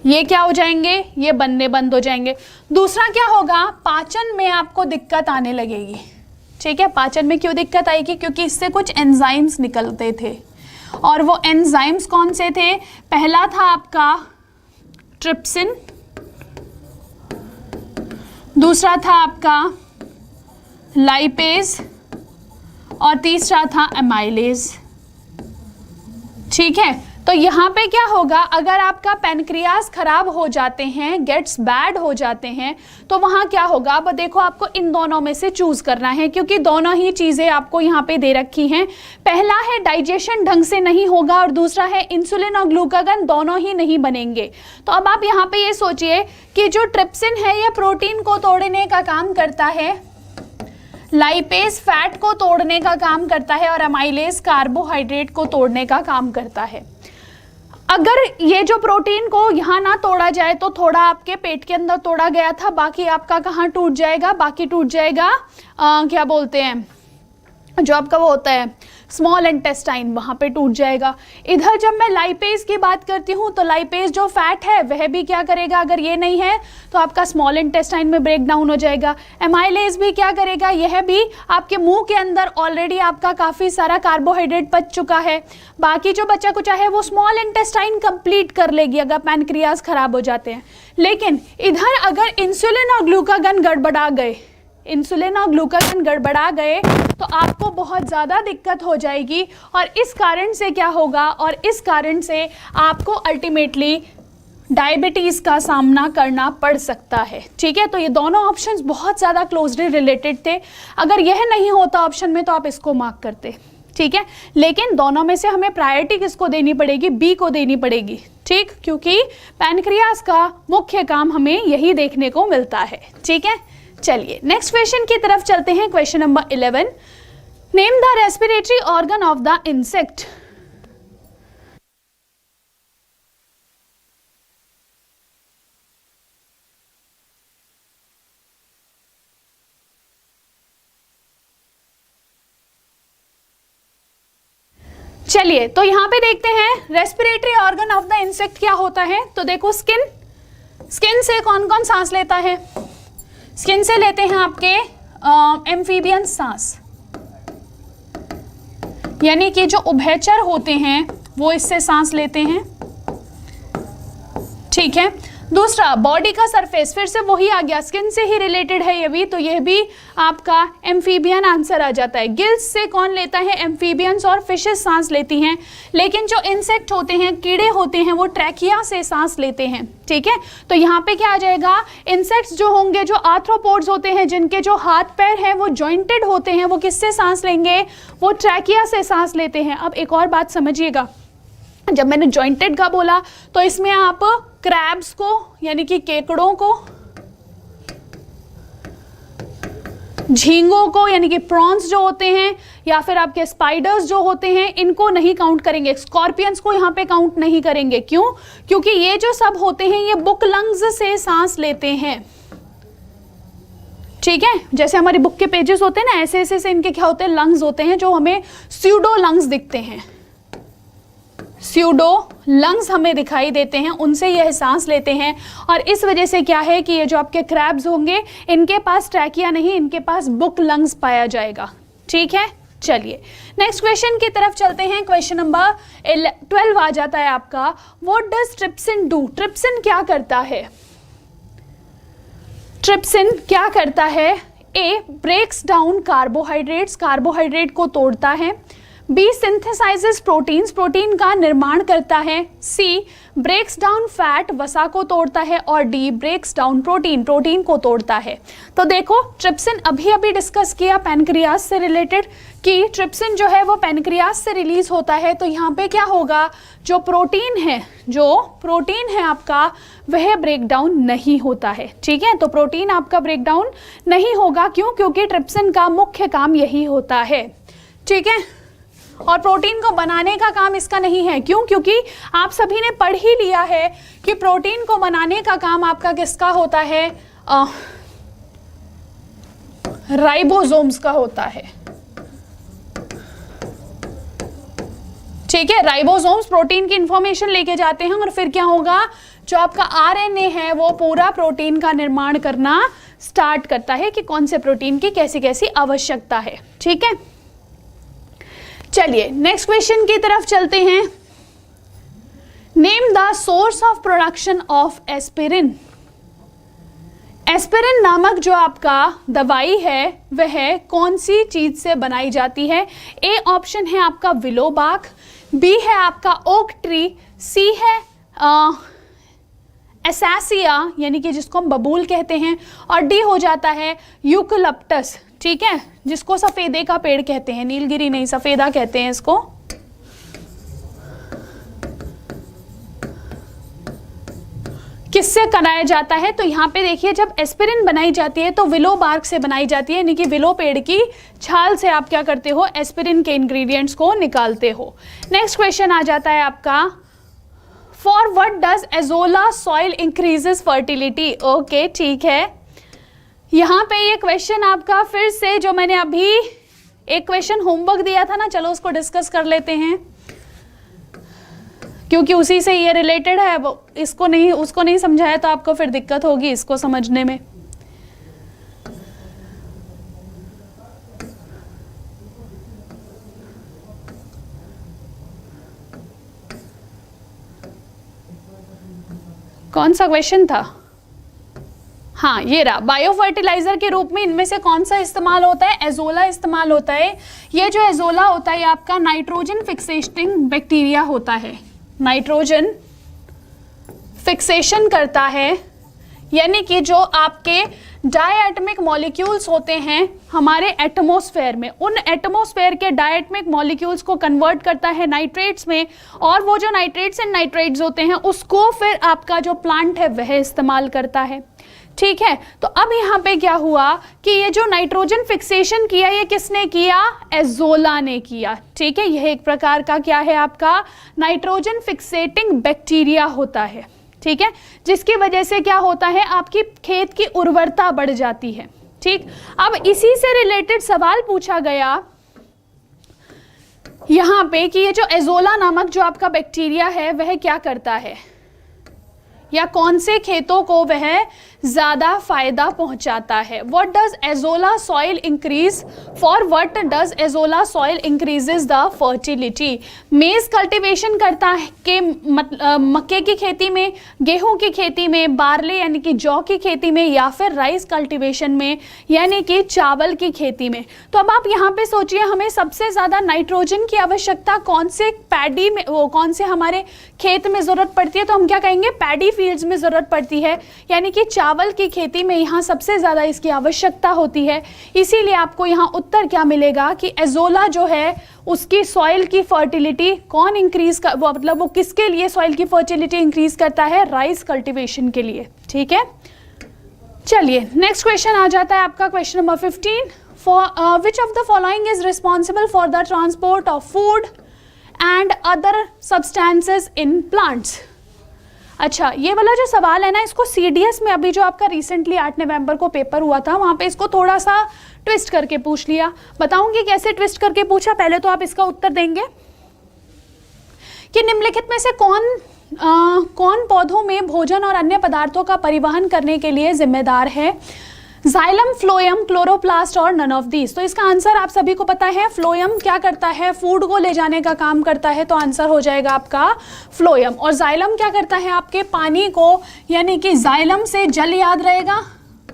ये क्या हो जाएंगे, ये बनने बंद हो जाएंगे। दूसरा क्या होगा, पाचन में आपको दिक्कत आने लगेगी। ठीक है, पाचन में क्यों दिक्कत आएगी, क्योंकि इससे कुछ एंजाइम्स निकलते थे और वो एंजाइम्स कौन से थे, पहला था आपका ट्रिप्सिन, दूसरा था आपका लाइपेज और तीसरा था एमाइलेज। ठीक है, तो यहाँ पे क्या होगा, अगर आपका पैनक्रियाज खराब हो जाते हैं, गेट्स बैड हो जाते हैं, तो वहाँ क्या होगा। अब देखो आपको इन दोनों में से चूज करना है क्योंकि दोनों ही चीज़ें आपको यहाँ पे दे रखी हैं। पहला है डाइजेशन ढंग से नहीं होगा और दूसरा है इंसुलिन और ग्लूकागन दोनों ही नहीं बनेंगे। तो अब आप यहाँ पे ये सोचिए कि जो ट्रिप्सिन है ये प्रोटीन को तोड़ने का काम करता है, लाइपेज फैट को तोड़ने का काम करता है और अमाइलेज कार्बोहाइड्रेट को तोड़ने का काम करता है। अगर ये जो प्रोटीन को यहाँ ना तोड़ा जाए तो थोड़ा आपके पेट के अंदर तोड़ा गया था, बाकी आपका कहाँ टूट जाएगा, बाकी टूट जाएगा क्या बोलते हैं, जो आपका वो होता है स्मॉल इंटेस्टाइन, वहाँ पे टूट जाएगा। इधर जब मैं लाइपेज की बात करती हूँ तो लाइपेज जो फैट है वह भी क्या करेगा, अगर ये नहीं है तो आपका स्मॉल इंटेस्टाइन में ब्रेक डाउन हो जाएगा। एमाइलेज भी क्या करेगा, यह भी आपके मुंह के अंदर ऑलरेडी आपका काफ़ी सारा कार्बोहाइड्रेट बच चुका है, बाकी जो बचा कुचा है वो स्मॉल इंटेस्टाइन कंप्लीट कर लेगी अगर पैनक्रियाज खराब हो जाते हैं। लेकिन इधर अगर इंसुलिन और ग्लूकागन गड़बड़ा गए, इंसुलिन और ग्लूकागन गड़बड़ा गए तो आपको बहुत ज़्यादा दिक्कत हो जाएगी और इस कारण से क्या होगा, और इस कारण से आपको अल्टीमेटली डायबिटीज़ का सामना करना पड़ सकता है। ठीक है, तो ये दोनों ऑप्शंस बहुत ज़्यादा क्लोजली रिलेटेड थे। अगर यह नहीं होता ऑप्शन में तो आप इसको मार्क करते। ठीक है, लेकिन दोनों में से हमें प्रायोरिटी किसको देनी पड़ेगी, बी को देनी पड़ेगी। ठीक, क्योंकि पैनक्रियाज का मुख्य काम हमें यही देखने को मिलता है। ठीक है, चलिए नेक्स्ट क्वेश्चन की तरफ चलते हैं। Question number 11, name the respiratory organ of the insect. चलिए तो यहां पे देखते हैं respiratory organ of the insect क्या होता है। तो देखो स्किन, स्किन से कौन कौन सांस लेता है, स्किन से लेते हैं आपके एम्फीबियन सांस, यानी कि जो उभयचर होते हैं वो इससे सांस लेते हैं। ठीक है, दूसरा बॉडी का सरफेस, फिर से वही आ गया, स्किन से ही रिलेटेड है ये भी, तो ये भी आपका एम्फीबियन आंसर आ जाता है। गिल्स से कौन लेता है, एम्फीबियंस और फिशेस सांस लेती हैं, लेकिन जो इंसेक्ट होते हैं, कीड़े होते हैं, वो ट्रैकिया से सांस लेते हैं। ठीक है, तो यहाँ पे क्या आ जाएगा, इंसेक्ट्स जो होंगे, जो आर्थ्रोपोड्स होते हैं, जिनके जो हाथ पैर हैं वो जॉइंटेड होते हैं, वो किससे सांस लेंगे, वो ट्रैकिया से सांस लेते हैं। अब एक और बात समझिएगा, जब मैंने जॉइंटेड का बोला तो इसमें आप क्रैब्स को यानी कि केकड़ों को, झींगों को यानी कि प्रॉन्स जो होते हैं, या फिर आपके स्पाइडर्स जो होते हैं, इनको नहीं काउंट करेंगे। स्कॉर्पियंस को यहाँ पे काउंट नहीं करेंगे। क्यों, क्योंकि ये जो सब होते हैं ये बुक लंग्स से सांस लेते हैं। ठीक है, जैसे हमारी बुक के पेजेस होते हैं ना, ऐसे ऐसे से इनके क्या होते हैं, लंग्स होते हैं, जो हमें स्यूडो लंग्स दिखते हैं, स्यूडो लंग्स हमें दिखाई देते हैं, उनसे यह सांस लेते हैं। और इस वजह से क्या है कि ये जो आपके क्रैब्स होंगे, इनके पास ट्रैकिया नहीं, इनके पास बुक लंग्स पाया जाएगा। ठीक है, चलिए नेक्स्ट क्वेश्चन की तरफ चलते हैं। क्वेश्चन नंबर 12 आ जाता है आपका, what does trypsin do. Trypsin क्या करता है, ट्रिप्सिन क्या करता है, ए ब्रेक्स डाउन कार्बोहाइड्रेट्स, कार्बोहाइड्रेट को तोड़ता है, बी सिंथेसाइजेस प्रोटीन्स, प्रोटीन का निर्माण करता है, सी ब्रेक्स डाउन फैट, वसा को तोड़ता है, और D breaks down protein, protein को तोड़ता है। तो देखो ट्रिप्सिन अभी अभी डिस्कस किया पैनक्रियाज से रिलेटेड कि ट्रिप्सिन जो है वो पैनक्रियाज से रिलीज होता है। तो यहाँ पे क्या होगा, जो प्रोटीन है, जो प्रोटीन है आपका, वह ब्रेक डाउन नहीं होता है। ठीक है, तो प्रोटीन आपका ब्रेक डाउन नहीं होगा। क्यों, क्योंकि ट्रिप्सिन का मुख्य काम यही होता है। ठीक है, और प्रोटीन को बनाने का काम इसका नहीं है। क्यों? क्योंकि आप सभी ने पढ़ ही लिया है कि प्रोटीन को बनाने का काम आपका किसका होता है, राइबोसोम्स का होता है। ठीक है, राइबोसोम्स प्रोटीन की इंफॉर्मेशन लेके जाते हैं और फिर क्या होगा, जो आपका आरएनए है वो पूरा प्रोटीन का निर्माण करना स्टार्ट करता है कि कौन से प्रोटीन की कैसी कैसी आवश्यकता है। ठीक है, चलिए नेक्स्ट क्वेश्चन की तरफ चलते हैं। Name the source of production of aspirin. Aspirin नामक जो आपका दवाई है वह कौन सी चीज से बनाई जाती है? ए ऑप्शन है आपका विलो बार्क, बी है आपका ओक ट्री, सी है एसासिया यानी कि जिसको हम बबूल कहते हैं, और डी हो जाता है यूकलिप्टस। ठीक है, जिसको सफेदे का पेड़ कहते हैं, नीलगिरी नहीं सफेदा कहते हैं इसको। किससे बनाया जाता है? तो यहाँ पे देखिए, जब एस्पिरिन बनाई जाती है तो विलो बार्क से बनाई जाती है, यानी कि विलो पेड़ की छाल से आप क्या करते हो, एस्पिरिन के इंग्रेडिएंट्स को निकालते हो। नेक्स्ट क्वेश्चन आ जाता है आपका, for what does azolla soil increases fertility. Okay, ठीक है, यहाँ पे ये क्वेश्चन आपका फिर से, जो मैंने अभी एक क्वेश्चन होमवर्क दिया था ना, चलो उसको डिस्कस कर लेते हैं क्योंकि उसी से ये रिलेटेड है। वो इसको नहीं, उसको नहीं समझाया तो आपको फिर दिक्कत होगी इसको समझने में। कौन सा क्वेश्चन था? हाँ, ये रहा, बायो फर्टिलाइजर के रूप में इनमें से कौन सा इस्तेमाल होता है? एजोला इस्तेमाल होता है। ये जो एजोला होता है, आपका नाइट्रोजन फिक्सेटिंग बैक्टीरिया होता है, नाइट्रोजन फिक्सेशन करता है, यानी कि जो आपके डायएटमिक मॉलिक्यूल्स होते हैं हमारे एटमॉस्फेयर में, उन एटमॉस्फेयर के डायएटमिक मॉलिक्यूल्स को कन्वर्ट करता है नाइट्रेट्स में, और वो जो नाइट्रेट्स एंड नाइट्रेट्स होते हैं उसको फिर आपका जो प्लांट है वह इस्तेमाल करता है। ठीक है, तो अब यहाँ पे क्या हुआ कि ये जो नाइट्रोजन फिक्सेशन किया, ये किसने किया? एजोला ने किया। ठीक है, यह एक प्रकार का क्या है आपका, नाइट्रोजन फिक्सेटिंग बैक्टीरिया होता है। ठीक है, जिसकी वजह से क्या होता है, आपकी खेत की उर्वरता बढ़ जाती है। ठीक, अब इसी से रिलेटेड सवाल पूछा गया यहाँ पे कि ये जो एजोला नामक जो आपका बैक्टीरिया है वह क्या करता है, या कौन से खेतों को वह ज्यादा फायदा पहुंचाता है। What does azolla soil increase, for what does azolla soil increases the fertility. मेज कल्टीवेशन करता है कि मक्के की खेती में, गेहूं की खेती में, बार्ले यानी कि जौ की खेती में, या फिर राइस कल्टीवेशन में यानी कि चावल की खेती में। तो अब आप यहाँ पे सोचिए, हमें सबसे ज्यादा नाइट्रोजन की आवश्यकता कौन से पैडी में, वो कौन से हमारे खेत में जरूरत पड़ती है? तो हम क्या कहेंगे, पैडी फील्ड्स में जरूरत पड़ती है, यानी कि चावल की खेती में यहाँ सबसे ज्यादा इसकी आवश्यकता होती है। इसीलिए आपको यहाँ उत्तर क्या मिलेगा कि एजोला जो है उसकी सॉइल की फर्टिलिटी कौन इंक्रीज कर, वो मतलब वो किसके लिए सॉइल की फर्टिलिटी इंक्रीज करता है? राइस कल्टीवेशन के लिए। ठीक है, चलिए नेक्स्ट क्वेश्चन आ जाता है आपका, question number 15। For which of the following is responsible for the transport of food and other substances in plants. अच्छा, ये वाला जो सवाल है ना, इसको सीडीएस में अभी जो आपका रिसेंटली 8 नवंबर को पेपर हुआ था, वहाँ पे इसको थोड़ा सा ट्विस्ट करके पूछ लिया। बताऊंगी कैसे ट्विस्ट करके पूछा, पहले तो आप इसका उत्तर देंगे कि निम्नलिखित में से कौन पौधों में भोजन और अन्य पदार्थों का परिवहन करने के लिए जिम्मेदार है? जाइलम, फ्लोएम, क्लोरोप्लास्ट और नन ऑफ दीज। तो इसका आंसर आप सभी को पता है, फ्लोएम क्या करता है, फूड को ले जाने का काम करता है, तो आंसर हो जाएगा आपका फ्लोएम। और जाइलम क्या करता है, आपके पानी को, यानी कि जाइलम से जल याद रहेगा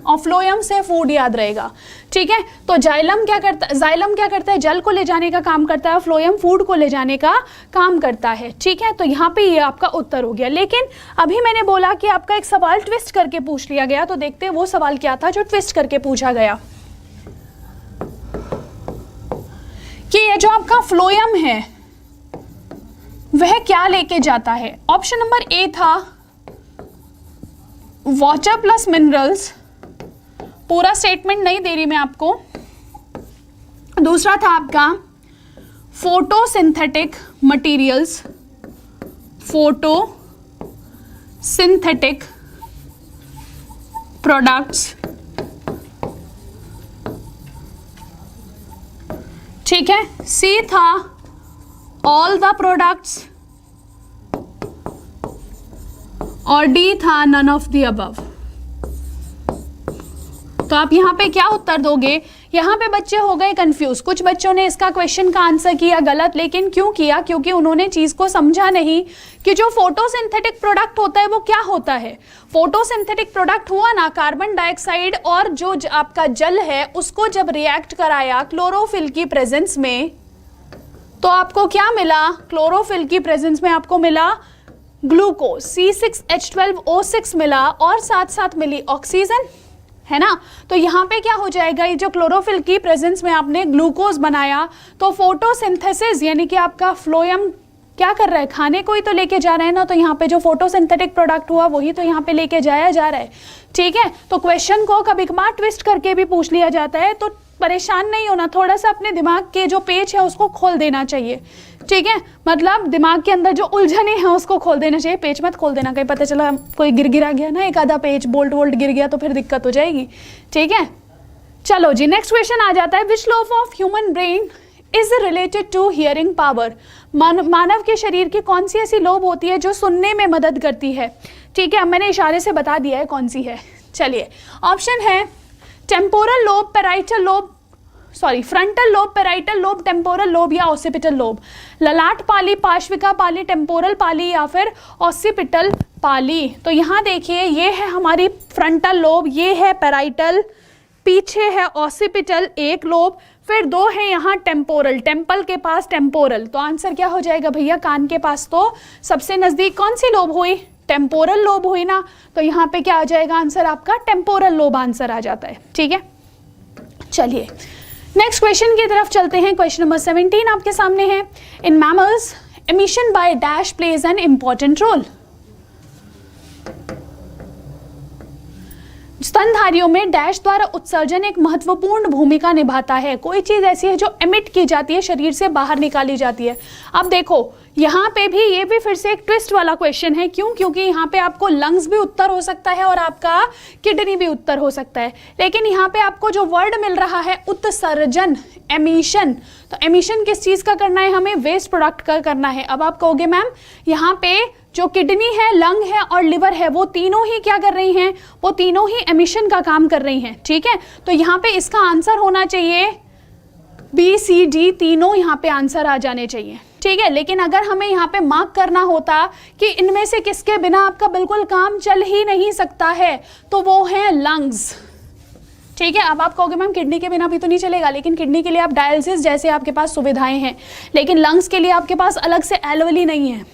और फ्लोएम से फूड याद रहेगा। ठीक है, तो जाइलम क्या करता है, जल को ले जाने का काम करता है, फ्लोएम फूड को ले जाने का काम करता है। ठीक है, तो यहाँ पे ये आपका उत्तर हो गया। लेकिन अभी मैंने बोला कि आपका एक सवाल ट्विस्ट करके पूछ लिया गया, तो देखते हैं वो सवाल क्या था जो ट्विस्ट करके पूछा गया, कि ये जो आपका फ्लोएम है वह क्या लेके जाता है। ऑप्शन नंबर ए था वाटर प्लस मिनरल्स, पूरा स्टेटमेंट नहीं दे रही मैं आपको। दूसरा था आपका फोटोसिंथेटिक मटेरियल्स, फोटोसिंथेटिक प्रोडक्ट्स, ठीक है। सी था ऑल द प्रोडक्ट्स और डी था नन ऑफ द अबव। तो आप यहाँ पे क्या उत्तर दोगे? यहाँ पे बच्चे हो गए कंफ्यूज। कुछ बच्चों ने इसका क्वेश्चन का आंसर किया गलत, लेकिन क्यों किया? क्योंकि उन्होंने चीज को समझा नहीं कि जो फोटोसिंथेटिक प्रोडक्ट होता है वो क्या होता है। फोटोसिंथेटिक प्रोडक्ट हुआ ना, कार्बन डाइऑक्साइड और जो आपका जल है उसको जब रिएक्ट कराया क्लोरोफिल की प्रेजेंस में, तो आपको क्या मिला? क्लोरोफिल की प्रेजेंस में आपको मिला ग्लूकोज, C6H12O6 मिला और साथ साथ मिली ऑक्सीजन, है ना। तो यहाँ पे क्या हो जाएगा? ये जो क्लोरोफिल की प्रेजेंस में आपने ग्लूकोज बनाया, तो फोटोसिंथेसिस यानी कि आपका फ्लोएम क्या कर रहा है? खाने को ही तो लेके जा रहा है ना। तो यहाँ पे जो फोटोसिंथेटिक प्रोडक्ट हुआ वही तो यहाँ पे लेके जाया जा रहा है, ठीक है। तो क्वेश्चन को कभी कभार ट्विस्ट करके भी पूछ लिया जाता है, तो परेशान नहीं होना, थोड़ा सा अपने दिमाग के जो पेज है उसको खोल देना चाहिए, ठीक है। मतलब दिमाग के अंदर जो उलझने हैं उसको खोल देना चाहिए, पेज मत खोल देना, कहीं पता चला कोई गिरा गया ना, एक आधा पेज बोल्ट वोल्ट गिर गया तो फिर दिक्कत हो जाएगी, ठीक है। चलो जी, नेक्स्ट क्वेश्चन आ जाता है, which lobe of human brain is related to hearing power. मानव के शरीर की कौन सी ऐसी लोब होती है जो सुनने में मदद करती है, ठीक है। अब मैंने इशारे से बता दिया है कौन सी है। चलिए, ऑप्शन है temporal lobe, parietal lobe, sorry frontal lobe, parietal lobe, temporal lobe या ऑसिपिटल लोब। ललाट पाली, पार्श्विका पाली, टेम्पोरल पाली या फिर ऑसिपिटल पाली। तो यहाँ देखिए, ये है हमारी फ्रंटल लोब, ये है पैराइटल, पीछे है ऑसिपिटल एक लोब, फिर दो है यहाँ टेम्पोरल, टेम्पल के पास टेम्पोरल। तो आंसर क्या हो जाएगा भैया? कान के पास तो सबसे नजदीक कौन सी लोब हुई? टेम्पोरल लोब हुई ना। तो यहाँ पे क्या आ जाएगा आंसर आपका? टेम्पोरल लोब आंसर आ जाता है, ठीक है। चलिए नेक्स्ट क्वेश्चन की तरफ चलते हैं। क्वेश्चन नंबर 17 आपके सामने है, in mammals emission by dash plays an important role. स्तनधारियों में डैश द्वारा उत्सर्जन एक महत्वपूर्ण भूमिका निभाता है। कोई चीज ऐसी है जो एमिट की जाती है, शरीर से बाहर निकाली जाती है। अब देखो यहाँ पे भी, ये भी फिर से एक ट्विस्ट वाला क्वेश्चन है। क्यों? क्योंकि यहाँ पे आपको लंग्स भी उत्तर हो सकता है और आपका किडनी भी उत्तर हो सकता है, लेकिन यहाँ पे आपको जो वर्ड मिल रहा है उत्सर्जन, एमिशन। तो एमिशन किस चीज का करना है? हमें वेस्ट प्रोडक्ट का करना है। अब आप कहोगे मैम यहाँ पे जो किडनी है, लंग है और लिवर है, वो तीनों ही क्या कर रही हैं? वो तीनों ही एमिशन का काम कर रही हैं, ठीक है। तो यहाँ पे इसका आंसर होना चाहिए बी सी डी, तीनों यहाँ पे आंसर आ जाने चाहिए, ठीक है। लेकिन अगर हमें यहाँ पे मार्क करना होता कि इनमें से किसके बिना आपका बिल्कुल काम चल ही नहीं सकता है, तो वो है लंग्स, ठीक है। अब आप कहोगे मैम किडनी के बिना भी तो नहीं चलेगा, लेकिन किडनी के लिए आप डायलिसिस जैसे आपके पास सुविधाएं हैं, लेकिन लंग्स के लिए आपके पास अलग से एल्वेली नहीं है,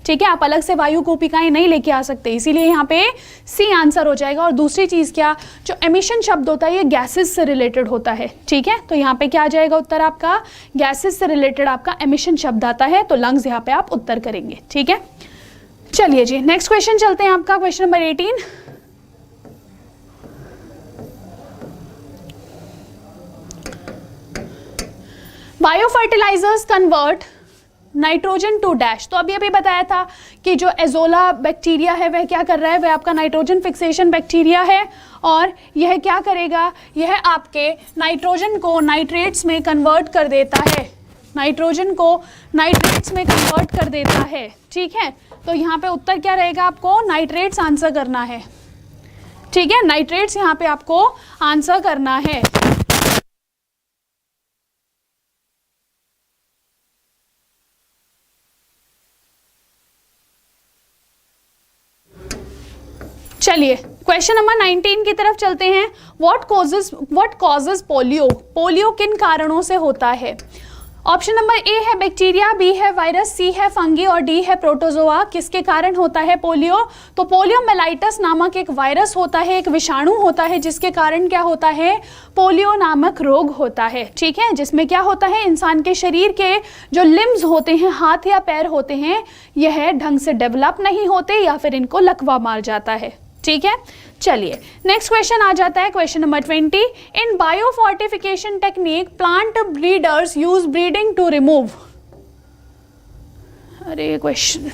ठीक है। आप अलग से वायु कोशिकाएं नहीं लेके आ सकते, इसीलिए यहाँ पे सी आंसर हो जाएगा। और दूसरी चीज क्या, जो एमिशन शब्द होता है ये गैसेस से रिलेटेड होता है, ठीक है। तो यहाँ पे क्या आ जाएगा उत्तर आपका? गैसेस से रिलेटेड आपका एमिशन शब्द आता है, तो लंग्स यहाँ पे आप उत्तर करेंगे, ठीक है। चलिए जी नेक्स्ट क्वेश्चन चलते हैं आपका, question number 18। Biofertilisers convert nitrogen to dash. तो अभी बताया था कि जो एजोला बैक्टीरिया है वह क्या कर रहा है? वह आपका नाइट्रोजन फिक्सेशन बैक्टीरिया है, और यह क्या करेगा? यह आपके नाइट्रोजन को नाइट्रेट्स में कन्वर्ट कर देता है, नाइट्रोजन को नाइट्रेट्स में कन्वर्ट कर देता है, ठीक है। तो यहाँ पे उत्तर क्या रहेगा? आपको नाइट्रेट्स आंसर करना है, ठीक है। नाइट्रेट्स यहाँ पे आपको आंसर करना है। चलिए क्वेश्चन नंबर 19 की तरफ चलते हैं। What causes polio? पोलियो किन कारणों से होता है? ऑप्शन नंबर ए है बैक्टीरिया, बी है वायरस, सी है फंगी और डी है प्रोटोजोआ। किसके कारण होता है पोलियो? तो पोलियोमेलाइटिस नामक एक वायरस होता है, एक विषाणु होता है, जिसके कारण क्या होता है? पोलियो नामक रोग होता है, ठीक है। जिसमें क्या होता है? इंसान के शरीर के जो लिम्स होते हैं, हाथ या पैर होते हैं, यह ढंग से डेवलप नहीं होते या फिर इनको लकवा मार जाता है, ठीक है, चलिए नेक्स्ट क्वेश्चन आ जाता है, question number 20। In biofortification technique plant breeders use breeding to remove, अरे क्वेश्चन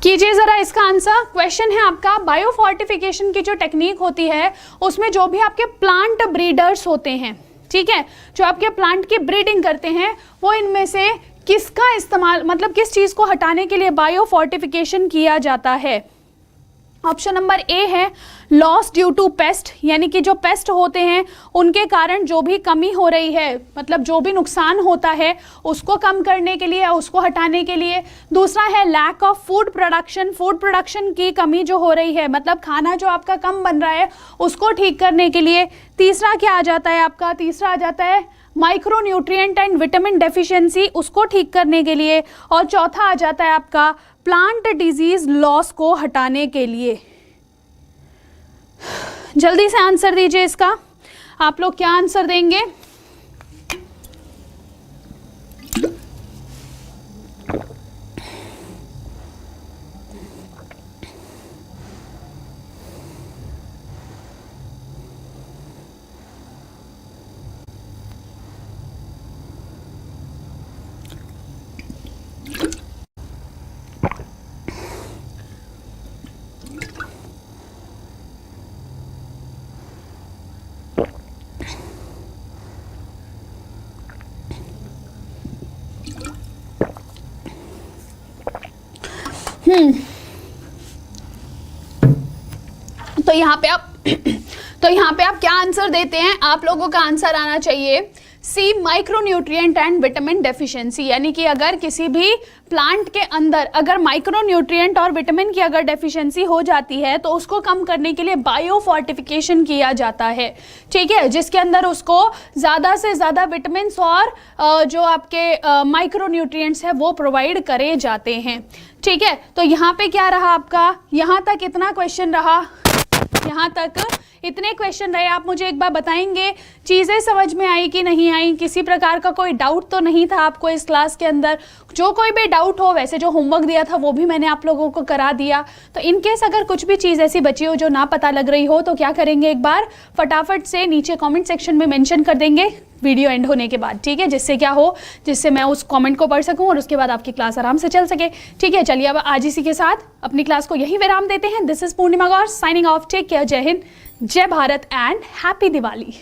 कीजिए जरा इसका आंसर। क्वेश्चन है आपका, बायोफोर्टिफिकेशन की जो टेक्निक होती है उसमें जो भी आपके प्लांट ब्रीडर्स होते हैं, ठीक है, जो आपके प्लांट की ब्रीडिंग करते हैं, वो इनमें से किसका इस्तेमाल, मतलब किस चीज को हटाने के लिए बायोफोर्टिफिकेशन किया जाता है। ऑप्शन नंबर ए है लॉस ड्यू टू पेस्ट, यानी कि जो पेस्ट होते हैं उनके कारण जो भी कमी हो रही है, मतलब जो भी नुकसान होता है उसको कम करने के लिए, उसको हटाने के लिए। दूसरा है lack of food production, food production की कमी जो हो रही है, मतलब खाना जो आपका कम बन रहा है उसको ठीक करने के लिए। तीसरा क्या आ जाता है आपका, तीसरा आ जाता है micro nutrient and vitamin deficiency, उसको ठीक करने के लिए। और चौथा आ जाता है आपका प्लांट डिजीज लॉस को हटाने के लिए। जल्दी से आंसर दीजिए इसका, आप लोग क्या आंसर देंगे। तो यहाँ पे आप तो यहाँ पे आप क्या आंसर देते हैं, आप लोगों का आंसर आना चाहिए सी माइक्रोन्यूट्रिएंट एंड विटामिन डेफिशिएंसी, यानी कि अगर किसी भी प्लांट के अंदर अगर माइक्रोन्यूट्रिएंट और विटामिन की अगर डेफिशिएंसी हो जाती है तो उसको कम करने के लिए बायोफोर्टिफिकेशन किया जाता है, ठीक है, जिसके अंदर उसको ज़्यादा से ज़्यादा विटामिन और जो आपके माइक्रोन्यूट्रिएंट्स है वो प्रोवाइड करे जाते हैं, ठीक है। तो यहाँ पे क्या रहा आपका, यहाँ तक इतना क्वेश्चन रहा, यहाँ तक इतने क्वेश्चन रहे। आप मुझे एक बार बताएंगे चीज़ें समझ में आई कि नहीं आई, किसी प्रकार का कोई डाउट तो नहीं था आपको इस क्लास के अंदर। जो कोई भी डाउट हो, वैसे जो होमवर्क दिया था वो भी मैंने आप लोगों को करा दिया। तो इनकेस अगर कुछ भी चीज़ ऐसी बची हो जो ना पता लग रही हो तो क्या करेंगे, एक बार फटाफट से नीचे कॉमेंट सेक्शन में मेंशन कर देंगे वीडियो एंड होने के बाद, ठीक है, जिससे क्या हो, जिससे मैं उस कमेंट को पढ़ सकूं और उसके बाद आपकी क्लास आराम से चल सके, ठीक है। चलिए अब आज इसी के साथ अपनी क्लास को यही विराम देते हैं। This is Purnima Gaur signing off, take care, जय हिंद, जय भारत एंड हैप्पी दिवाली।